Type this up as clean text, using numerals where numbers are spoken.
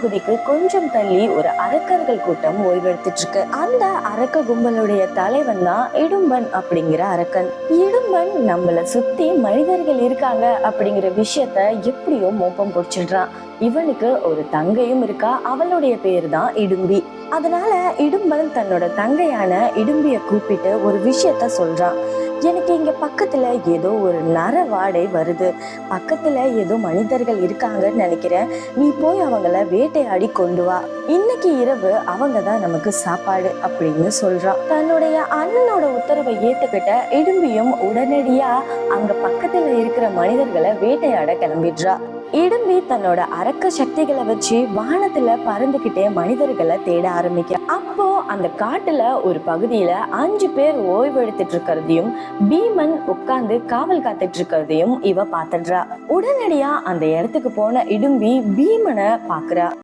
பகுதிக்கு கொஞ்சம் தள்ளி ஒரு அரக்கர்கள் கூட்டம் ஓய்வெடுத்துட்டு இருக்கு. அந்த அரக்க கும்பலுடைய தலைவன் தான் இடும்பன் அப்படிங்கிற அரக்கன். இடும்பன் நம்மள சுத்தி மனிதர்கள் இருக்காங்க அப்படிங்கிற விஷயத்த எப்படியோ மோப்பம் பிடிச்சிடுறான். இவனுக்கு ஒரு தங்கையும் இருக்கா, அவளுடைய பேரு தான் இடும்பி. அதனால இடும்பன் தன்னோட தங்கையான இடும்பிய கூப்பிட்டு ஒரு விஷயத்த சொல்றான். எனக்கு இங்க பக்கத்துல ஏதோ ஒரு நர வாடை வருது, பக்கத்துல ஏதோ மனிதர்கள் இருக்காங்கன்னு நினைக்கிறேன், நீ போய் அவங்கள வேட்டையாடி கொண்டு வா, இன்னைக்கு இரவு அவங்க தான் நமக்கு சாப்பாடு அப்படின்னு சொல்றான். தன்னுடைய அண்ணனோட உத்தரவை ஏத்துக்கிட்ட இடும்பியும் உடனடியா அங்க பக்கத்துல இருக்கிற மனிதர்களை வேட்டையாட கிளம்பிடுறா. இடும்பி தன்னோட அரக்க சக்திகளை வச்சு வானத்துல பறந்துகிட்டே மனிதர்களை தேட ஆரம்பிக்க. அப்போ அந்த காட்டுல ஒரு பகுதியில 5 பேர் ஓய்வு எடுத்துட்டு இருக்கிறதையும் பீமன் உட்கார்ந்து காவல் காத்துட்டு இருக்கிறதையும் இவ பாத்துடுறா. உடனடியா அந்த இடத்துக்கு போன இடும்பி பீமனை பாக்குறா.